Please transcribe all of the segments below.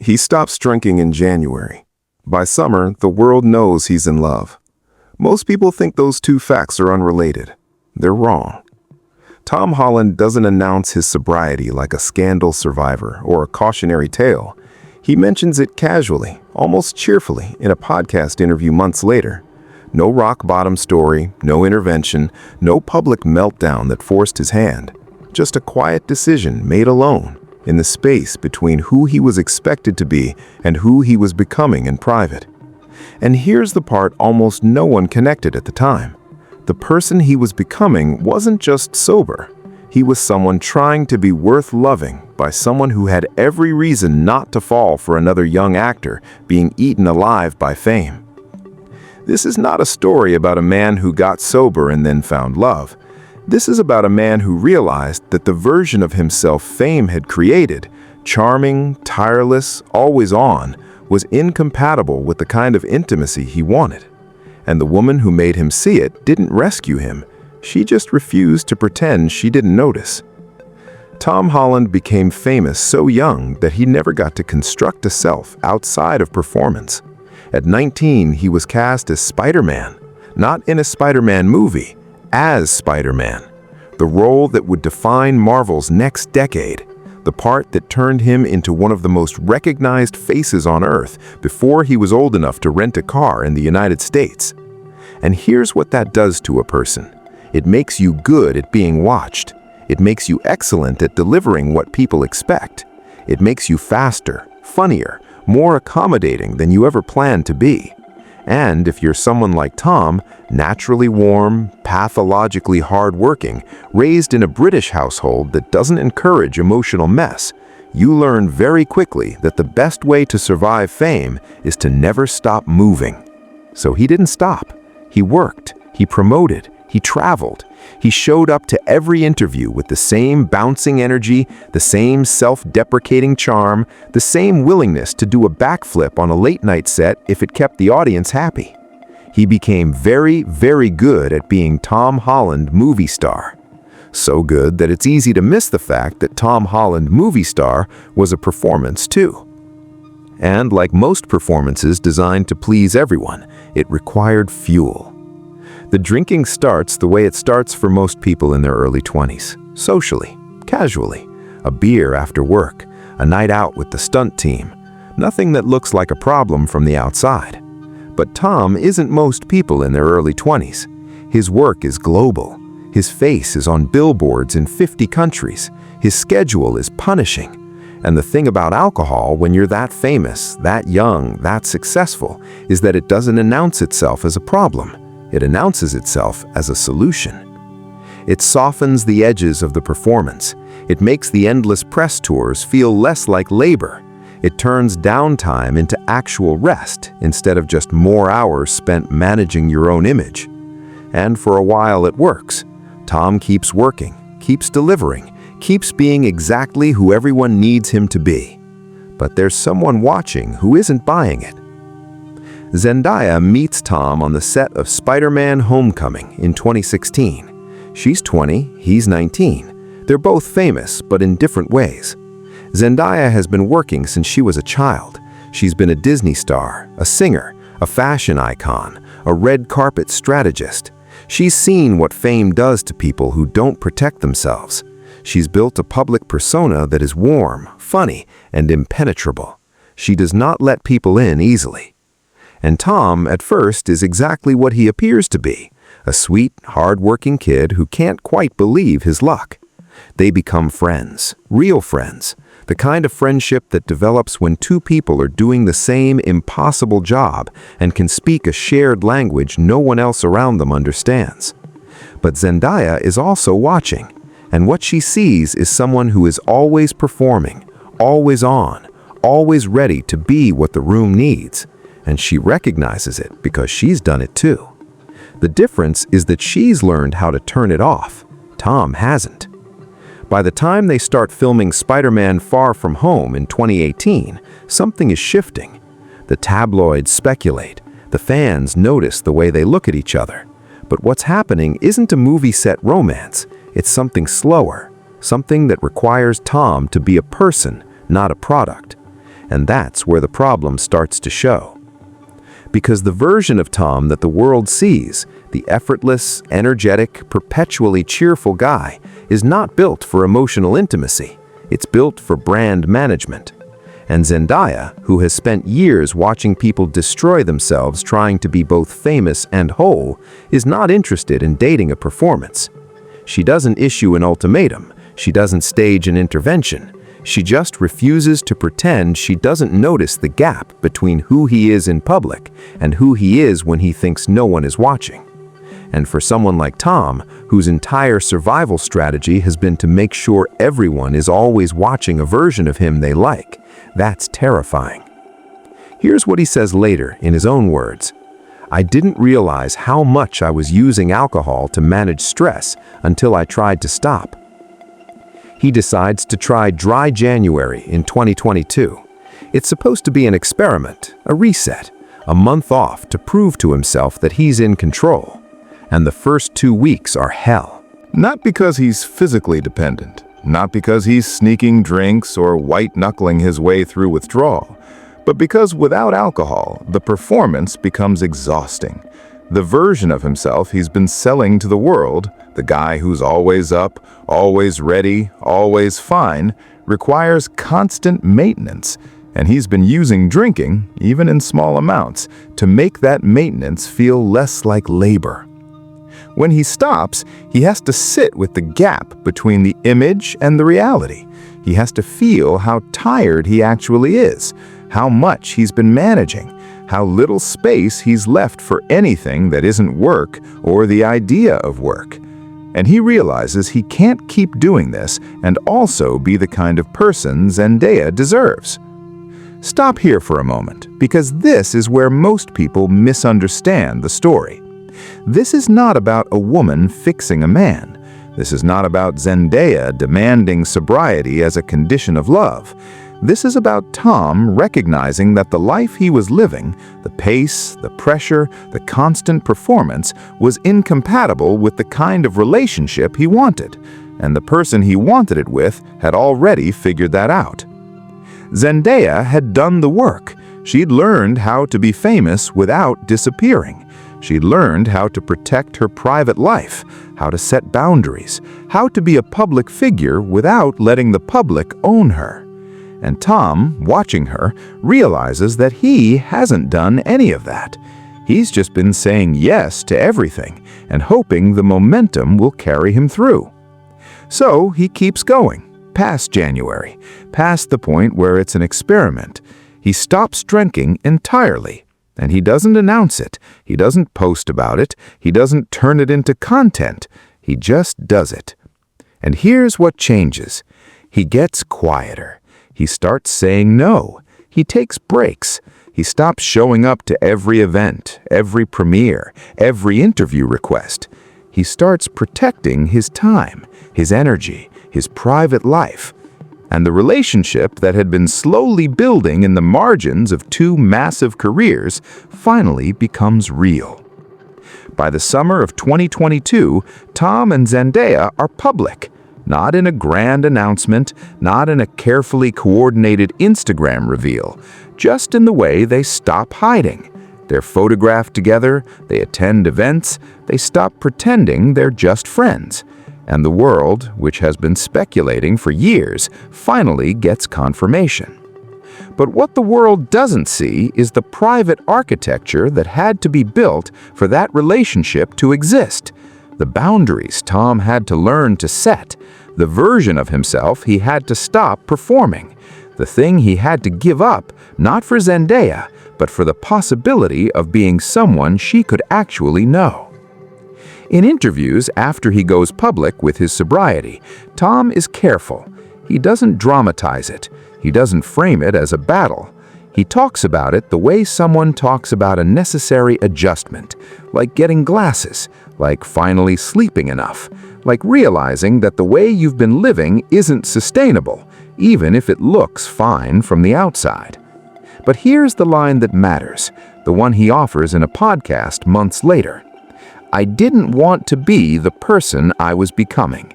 He stops drinking in January. By summer, the world knows he's in love. Most people think those two facts are unrelated. They're wrong. Tom Holland doesn't announce his sobriety like a scandal survivor or a cautionary tale. He mentions it casually, almost cheerfully, in a podcast interview months later. No rock-bottom story, no intervention, no public meltdown that forced his hand. Just a quiet decision made alone, in the space between who he was expected to be and who he was becoming in private. And here's the part almost no one connected at the time. The person he was becoming wasn't just sober. He was someone trying to be worth loving by someone who had every reason not to fall for another young actor being eaten alive by fame. This is not a story about a man who got sober and then found love. This is about a man who realized that the version of himself fame had created, charming, tireless, always on, was incompatible with the kind of intimacy he wanted. And the woman who made him see it didn't rescue him. She just refused to pretend she didn't notice. Tom Holland became famous so young that he never got to construct a self outside of performance. At 19, he was cast as Spider-Man, not in a Spider-Man movie, as Spider-Man, the role that would define Marvel's next decade, the part that turned him into one of the most recognized faces on Earth before he was old enough to rent a car in the United States. And here's what that does to a person. It makes you good at being watched. It makes you excellent at delivering what people expect. It makes you faster, funnier, more accommodating than you ever planned to be. And if you're someone like Tom, naturally warm, pathologically hardworking, raised in a British household that doesn't encourage emotional mess, you learn very quickly that the best way to survive fame is to never stop moving. So he didn't stop. He worked, he promoted, he traveled. He showed up to every interview with the same bouncing energy, the same self-deprecating charm, the same willingness to do a backflip on a late-night set if it kept the audience happy. He became very, very good at being Tom Holland movie star. So good that it's easy to miss the fact that Tom Holland movie star was a performance too. And like most performances designed to please everyone, it required fuel. The drinking starts the way it starts for most people in their early 20s, socially, casually, a beer after work, a night out with the stunt team, nothing that looks like a problem from the outside. But Tom isn't most people in their early 20s. His work is global. His face is on billboards in 50 countries. His schedule is punishing. And the thing about alcohol when you're that famous, that young, that successful, is that it doesn't announce itself as a problem. It announces itself as a solution. It softens the edges of the performance. It makes the endless press tours feel less like labor. It turns downtime into actual rest instead of just more hours spent managing your own image. And for a while it works. Tom keeps working, keeps delivering, keeps being exactly who everyone needs him to be. But there's someone watching who isn't buying it. Zendaya meets Tom on the set of Spider-Man: Homecoming in 2016. She's 20, he's 19. They're both famous, but in different ways. Zendaya has been working since she was a child. She's been a Disney star, a singer, a fashion icon, a red carpet strategist. She's seen what fame does to people who don't protect themselves. She's built a public persona that is warm, funny, and impenetrable. She does not let people in easily. And Tom, at first, is exactly what he appears to be, a sweet, hard-working kid who can't quite believe his luck. They become friends, real friends, the kind of friendship that develops when two people are doing the same impossible job and can speak a shared language no one else around them understands. But Zendaya is also watching, and what she sees is someone who is always performing, always on, always ready to be what the room needs. And she recognizes it because she's done it too. The difference is that she's learned how to turn it off. Tom hasn't. By the time they start filming Spider-Man: Far From Home in 2018, something is shifting. The tabloids speculate. The fans notice the way they look at each other. But what's happening isn't a movie set romance. It's something slower, something that requires Tom to be a person, not a product. And that's where the problem starts to show. Because the version of Tom that the world sees, the effortless, energetic, perpetually cheerful guy, is not built for emotional intimacy. It's built for brand management. And Zendaya, who has spent years watching people destroy themselves trying to be both famous and whole, is not interested in dating a performance. She doesn't issue an ultimatum. She doesn't stage an intervention. She just refuses to pretend she doesn't notice the gap between who he is in public and who he is when he thinks no one is watching. And for someone like Tom, whose entire survival strategy has been to make sure everyone is always watching a version of him they like, that's terrifying. Here's what he says later in his own words. "I didn't realize how much I was using alcohol to manage stress until I tried to stop." He decides to try Dry January in 2022. It's supposed to be an experiment, a reset, a month off to prove to himself that he's in control. And the first 2 weeks are hell. Not because he's physically dependent, not because he's sneaking drinks or white-knuckling his way through withdrawal, but because without alcohol, the performance becomes exhausting. The version of himself he's been selling to the world, the guy who's always up, always ready, always fine, requires constant maintenance, and he's been using drinking, even in small amounts, to make that maintenance feel less like labor. When he stops, he has to sit with the gap between the image and the reality. He has to feel how tired he actually is, how much he's been managing, how little space he's left for anything that isn't work or the idea of work. And he realizes he can't keep doing this and also be the kind of person Zendaya deserves. Stop here for a moment, because this is where most people misunderstand the story. This is not about a woman fixing a man. This is not about Zendaya demanding sobriety as a condition of love. This is about Tom recognizing that the life he was living, the pace, the pressure, the constant performance, was incompatible with the kind of relationship he wanted, and the person he wanted it with had already figured that out. Zendaya had done the work. She'd learned how to be famous without disappearing. She'd learned how to protect her private life, how to set boundaries, how to be a public figure without letting the public own her. And Tom, watching her, realizes that he hasn't done any of that. He's just been saying yes to everything and hoping the momentum will carry him through. So he keeps going, past January, past the point where it's an experiment. He stops drinking entirely. And he doesn't announce it. He doesn't post about it. He doesn't turn it into content. He just does it. And here's what changes. He gets quieter. He starts saying no. He takes breaks. He stops showing up to every event, every premiere, every interview request. He starts protecting his time, his energy, his private life. And the relationship that had been slowly building in the margins of 2 massive careers finally becomes real. By the summer of 2022, Tom and Zendaya are public, not in a grand announcement, not in a carefully coordinated Instagram reveal, just in the way they stop hiding. They're photographed together, they attend events, they stop pretending they're just friends. And the world, which has been speculating for years, finally gets confirmation. But what the world doesn't see is the private architecture that had to be built for that relationship to exist. The boundaries Tom had to learn to set, the version of himself he had to stop performing, the thing he had to give up, not for Zendaya, but for the possibility of being someone she could actually know. In interviews after he goes public with his sobriety, Tom is careful. He doesn't dramatize it. He doesn't frame it as a battle. He talks about it the way someone talks about a necessary adjustment, like getting glasses, like finally sleeping enough, like realizing that the way you've been living isn't sustainable, even if it looks fine from the outside. But here's the line that matters, the one he offers in a podcast months later. I didn't want to be the person I was becoming.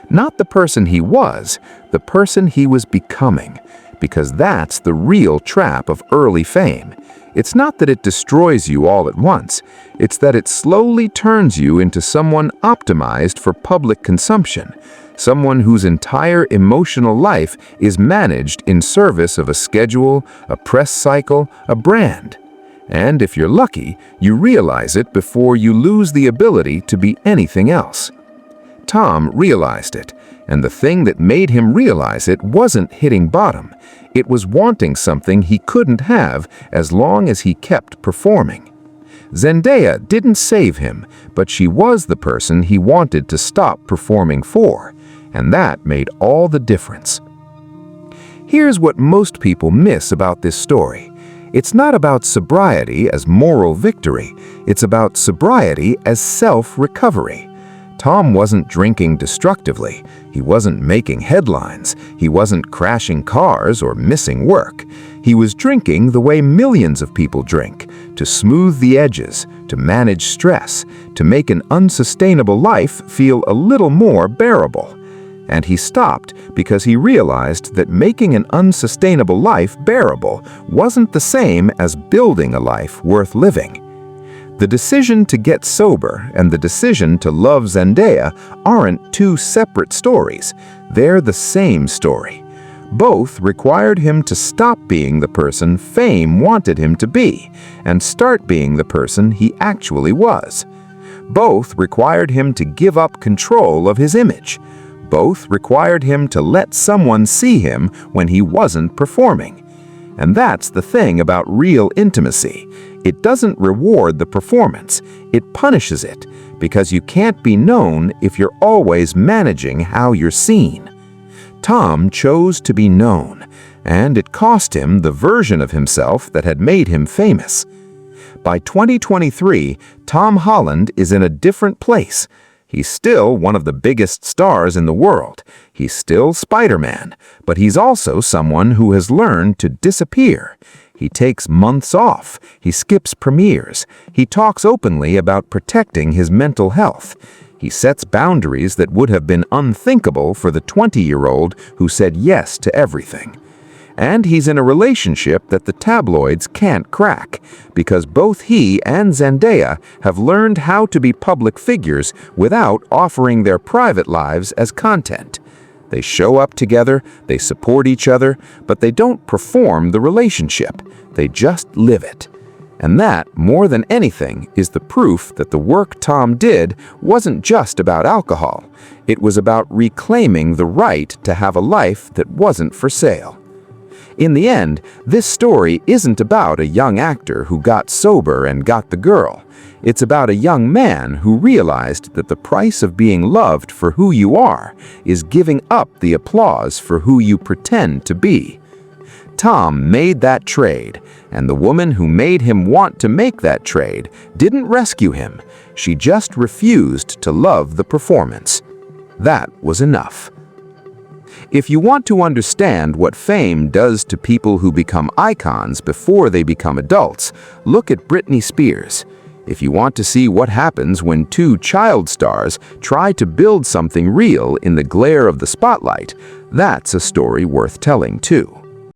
Not the person he was, the person he was becoming. because that's the real trap of early fame. It's not that it destroys you all at once, it's that it slowly turns you into someone optimized for public consumption, someone whose entire emotional life is managed in service of a schedule, a press cycle, a brand. And if you're lucky, you realize it before you lose the ability to be anything else. Tom realized it, and the thing that made him realize it wasn't hitting bottom. It was wanting something he couldn't have as long as he kept performing. Zendaya didn't save him, but she was the person he wanted to stop performing for, and that made all the difference. Here's what most people miss about this story. It's not about sobriety as moral victory, it's about sobriety as self-recovery. Tom wasn't drinking destructively, he wasn't making headlines, he wasn't crashing cars or missing work. He was drinking the way millions of people drink, to smooth the edges, to manage stress, to make an unsustainable life feel a little more bearable. And he stopped because he realized that making an unsustainable life bearable wasn't the same as building a life worth living. The decision to get sober and the decision to love Zendaya aren't two separate stories. They're the same story. Both required him to stop being the person fame wanted him to be and start being the person he actually was. Both required him to give up control of his image. Both required him to let someone see him when he wasn't performing. And that's the thing about real intimacy. It doesn't reward the performance, it punishes it, because you can't be known if you're always managing how you're seen. Tom chose to be known, and it cost him the version of himself that had made him famous. By 2023, Tom Holland is in a different place. He's still one of the biggest stars in the world. He's still Spider-Man, but he's also someone who has learned to disappear. He takes months off, he skips premieres, he talks openly about protecting his mental health. He sets boundaries that would have been unthinkable for the 20-year-old who said yes to everything. And he's in a relationship that the tabloids can't crack, because both he and Zendaya have learned how to be public figures without offering their private lives as content. They show up together, they support each other, but they don't perform the relationship. They just live it. And that, more than anything, is the proof that the work Tom did wasn't just about alcohol. It was about reclaiming the right to have a life that wasn't for sale. In the end, this story isn't about a young actor who got sober and got the girl. It's about a young man who realized that the price of being loved for who you are is giving up the applause for who you pretend to be. Tom made that trade, and the woman who made him want to make that trade didn't rescue him. She just refused to love the performance. That was enough. If you want to understand what fame does to people who become icons before they become adults, look at Britney Spears. If you want to see what happens when two child stars try to build something real in the glare of the spotlight, that's a story worth telling too.